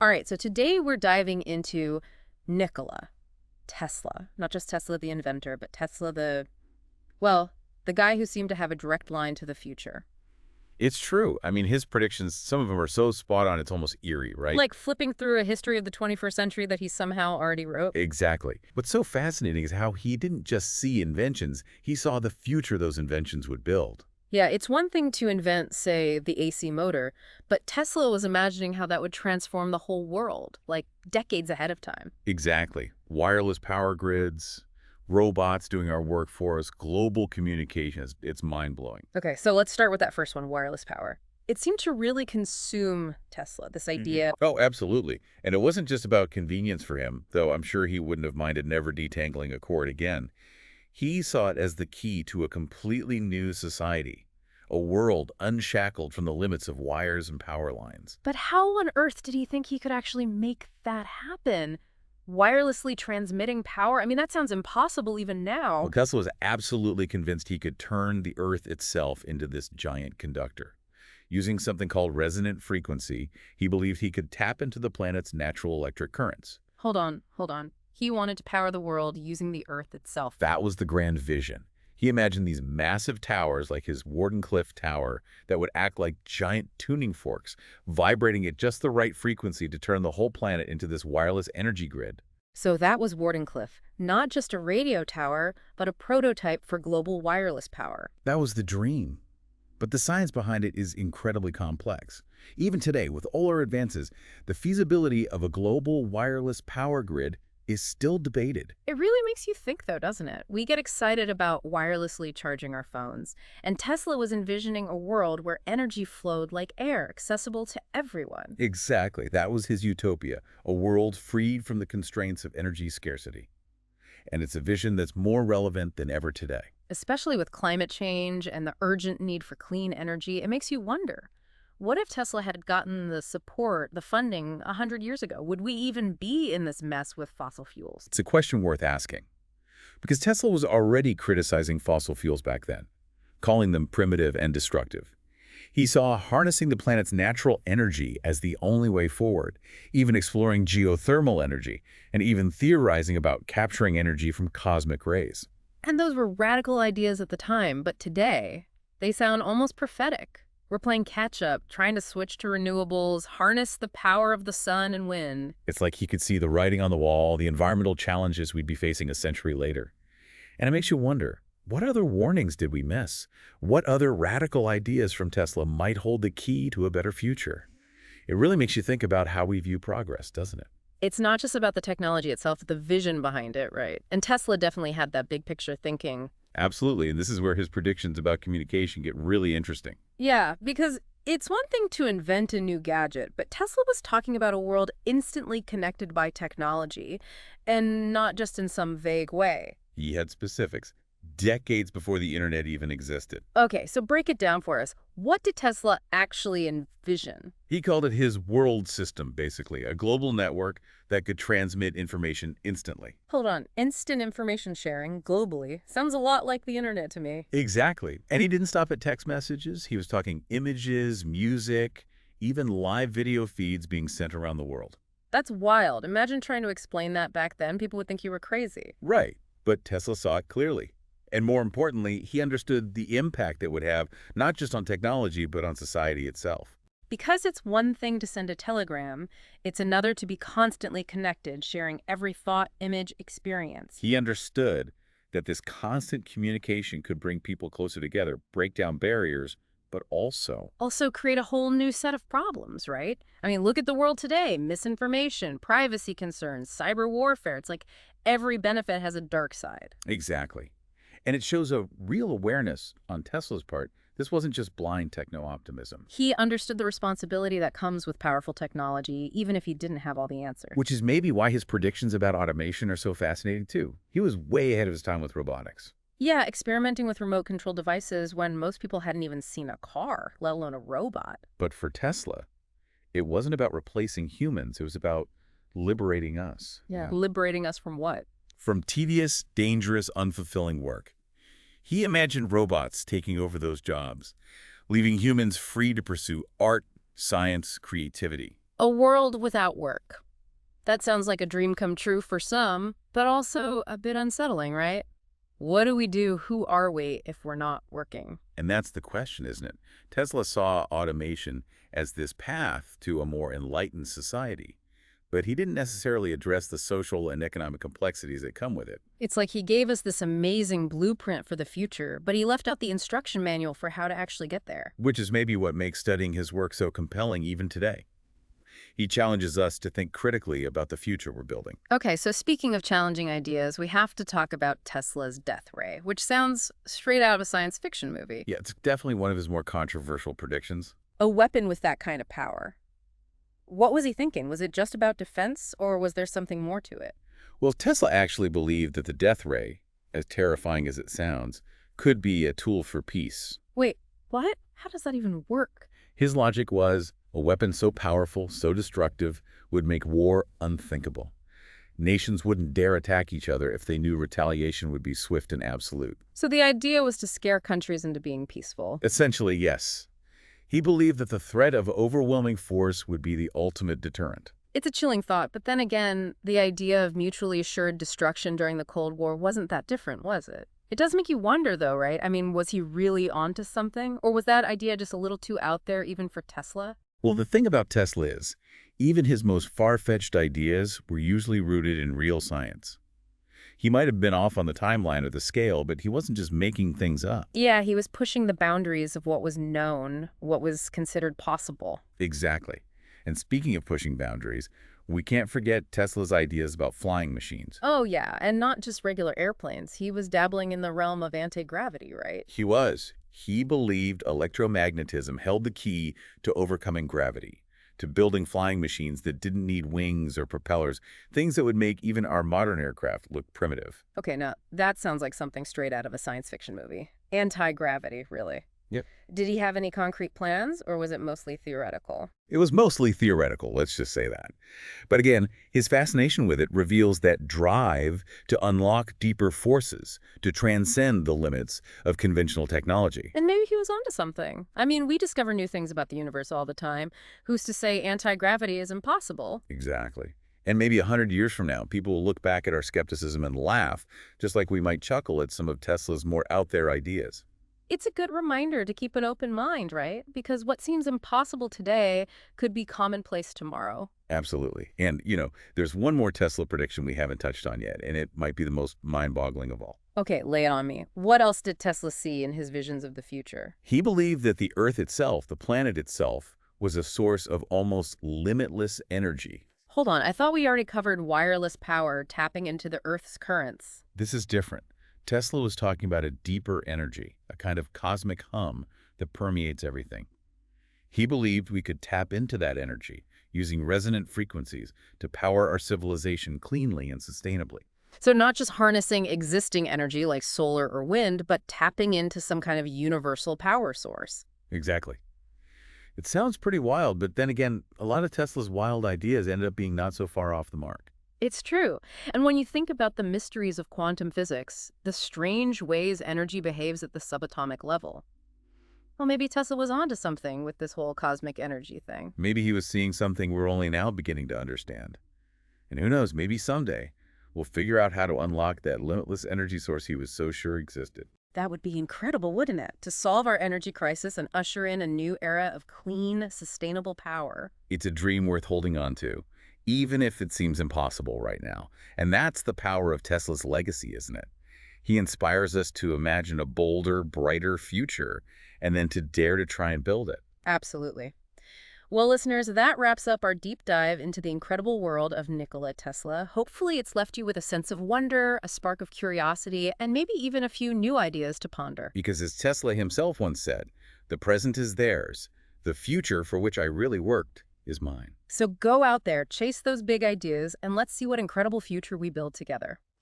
All right, so today we're diving into Nikola Tesla. Not just Tesla the inventor, but Tesla well, the guy who seemed to have a direct line to the future. It's true. I mean, his predictions, some of them are so spot on, it's almost eerie, right? Like flipping through a history of the 21st century that he somehow already wrote. Exactly. What's so fascinating is how he didn't just see inventions, he saw the future those inventions would build. Yeah, it's one thing to invent, say, the AC motor, but Tesla was imagining how that would transform the whole world, like decades ahead of time. Exactly. Wireless power grids, robots doing our work for us, global communication, it's mind-blowing. Okay, so let's start with that first one, wireless power. It seemed to really consume Tesla, this idea. Oh, absolutely. And it wasn't just about convenience for him, though I'm sure he wouldn't have minded never detangling a cord again. He saw it as the key to a completely new society, a world unshackled from the limits of wires and power lines. But how on earth did he think he could actually make that happen? Wirelessly transmitting power? I mean, that sounds impossible even now. Well, Tesla was absolutely convinced he could turn the Earth itself into this giant conductor. Using something called resonant frequency, he believed he could tap into the planet's natural electric currents. Hold on, hold on. He wanted to power the world using the Earth itself. That was the grand vision. He imagined these massive towers like his Wardenclyffe Tower that would act like giant tuning forks, vibrating at just the right frequency to turn the whole planet into this wireless energy grid. So that was Wardenclyffe, not just a radio tower, but a prototype for global wireless power. That was the dream. But the science behind it is incredibly complex. Even today, with all our advances, the feasibility of a global wireless power grid is still debated. It really makes you think, though, doesn't it? We get excited about wirelessly charging our phones, and Tesla was envisioning a world where energy flowed like air, accessible to everyone. Exactly. That was his utopia, a world freed from the constraints of energy scarcity. And it's a vision that's more relevant than ever today. Especially with climate change and the urgent need for clean energy, it makes you wonder, what if Tesla had gotten the support, the funding 100 years ago? Would we even be in this mess with fossil fuels? It's a question worth asking. Because Tesla was already criticizing fossil fuels back then, calling them primitive and destructive. He saw harnessing the planet's natural energy as the only way forward, even exploring geothermal energy, and even theorizing about capturing energy from cosmic rays. And those were radical ideas at the time, but today, they sound almost prophetic. We're playing catch-up, trying to switch to renewables, harness the power of the sun and wind. It's like he could see the writing on the wall, the environmental challenges we'd be facing a century later. And it makes you wonder, what other warnings did we miss? What other radical ideas from Tesla might hold the key to a better future? It really makes you think about how we view progress, doesn't it? It's not just about the technology itself, but the vision behind it, right? And Tesla definitely had that big picture thinking. Absolutely, and this is where his predictions about communication get really interesting. Yeah, because it's one thing to invent a new gadget, but Tesla was talking about a world instantly connected by technology, and not just in some vague way. He had specifics, decades before the internet even existed. Okay, so break it down for us. What did Tesla actually envision? He called it his world system, basically, a global network that could transmit information instantly. Hold on, instant information sharing globally sounds a lot like the internet to me. Exactly. And he didn't stop at text messages. He was talking images, music, even live video feeds being sent around the world. That's wild. Imagine trying to explain that back then. People would think you were crazy. Right. But Tesla saw it clearly. And more importantly, he understood the impact it would have, not just on technology, but on society itself. Because it's one thing to send a telegram, it's another to be constantly connected, sharing every thought, image, experience. He understood that this constant communication could bring people closer together, break down barriers, but also create a whole new set of problems, right? I mean, look at the world today. Misinformation, privacy concerns, cyber warfare. It's like every benefit has a dark side. Exactly. And it shows a real awareness on Tesla's part. This wasn't just blind techno-optimism. He understood the responsibility that comes with powerful technology, even if he didn't have all the answers. Which is maybe why his predictions about automation are so fascinating, too. He was way ahead of his time with robotics. Yeah, experimenting with remote control devices when most people hadn't even seen a car, let alone a robot. But for Tesla, it wasn't about replacing humans. It was about liberating us. Yeah. Liberating us from what? From tedious, dangerous, unfulfilling work. He imagined robots taking over those jobs, leaving humans free to pursue art, science, creativity. A world without work. That sounds like a dream come true for some, but also a bit unsettling, right? What do we do? Who are we if we're not working? And that's the question, isn't it? Tesla saw automation as this path to a more enlightened society, but he didn't necessarily address the social and economic complexities that come with it. It's like he gave us this amazing blueprint for the future, but he left out the instruction manual for how to actually get there. Which is maybe what makes studying his work so compelling even today. He challenges us to think critically about the future we're building. Okay, so speaking of challenging ideas, we have to talk about Tesla's death ray, which sounds straight out of a science fiction movie. Yeah, it's definitely one of his more controversial predictions. A weapon with that kind of power. What was he thinking? Was it just about defense, or was there something more to it? Well, Tesla actually believed that the death ray, as terrifying as it sounds, could be a tool for peace. Wait, what? How does that even work? His logic was a weapon so powerful, so destructive, would make war unthinkable. Nations wouldn't dare attack each other if they knew retaliation would be swift and absolute. So the idea was to scare countries into being peaceful. Essentially, yes. He believed that the threat of overwhelming force would be the ultimate deterrent. It's a chilling thought, but then again, the idea of mutually assured destruction during the Cold War wasn't that different, was it? It does make you wonder, though, right? I mean, was he really onto something? Or was that idea just a little too out there even for Tesla? Well, the thing about Tesla is, even his most far-fetched ideas were usually rooted in real science. He might have been off on the timeline or the scale, but he wasn't just making things up. Yeah, he was pushing the boundaries of what was known, what was considered possible. Exactly. And speaking of pushing boundaries, we can't forget Tesla's ideas about flying machines. Oh, yeah, and not just regular airplanes. He was dabbling in the realm of anti-gravity, right? He was. He believed electromagnetism held the key to overcoming gravity, to building flying machines that didn't need wings or propellers, things that would make even our modern aircraft look primitive. Okay, now, that sounds like something straight out of a science fiction movie. Anti-gravity, really. Yep. Did he have any concrete plans, or was it mostly theoretical? It was mostly theoretical, let's just say that. But again, his fascination with it reveals that drive to unlock deeper forces, to transcend the limits of conventional technology. And maybe he was onto something. I mean, we discover new things about the universe all the time. Who's to say anti-gravity is impossible? Exactly. And maybe 100 years from now, people will look back at our skepticism and laugh, just like we might chuckle at some of Tesla's more out-there ideas. It's a good reminder to keep an open mind, right? Because what seems impossible today could be commonplace tomorrow. Absolutely. And, there's one more Tesla prediction we haven't touched on yet, and it might be the most mind-boggling of all. Okay, lay it on me. What else did Tesla see in his visions of the future? He believed that the Earth itself, the planet itself, was a source of almost limitless energy. Hold on, I thought we already covered wireless power tapping into the Earth's currents. This is different. Tesla was talking about a deeper energy, a kind of cosmic hum that permeates everything. He believed we could tap into that energy using resonant frequencies to power our civilization cleanly and sustainably. So not just harnessing existing energy like solar or wind, but tapping into some kind of universal power source. Exactly. It sounds pretty wild, but then again, a lot of Tesla's wild ideas ended up being not so far off the mark. It's true. And when you think about the mysteries of quantum physics, the strange ways energy behaves at the subatomic level, well, maybe Tesla was onto something with this whole cosmic energy thing. Maybe he was seeing something we're only now beginning to understand. And who knows, maybe someday we'll figure out how to unlock that limitless energy source he was so sure existed. That would be incredible, wouldn't it? To solve our energy crisis and usher in a new era of clean, sustainable power. It's a dream worth holding on to, even if it seems impossible right now. And that's the power of Tesla's legacy, isn't it? He inspires us to imagine a bolder, brighter future, and then to dare to try and build it. Absolutely. Well, listeners, that wraps up our deep dive into the incredible world of Nikola Tesla. Hopefully it's left you with a sense of wonder, a spark of curiosity, and maybe even a few new ideas to ponder. Because as Tesla himself once said, the present is theirs. The future for which I really worked is mine. So go out there, chase those big ideas, and let's see what incredible future we build together.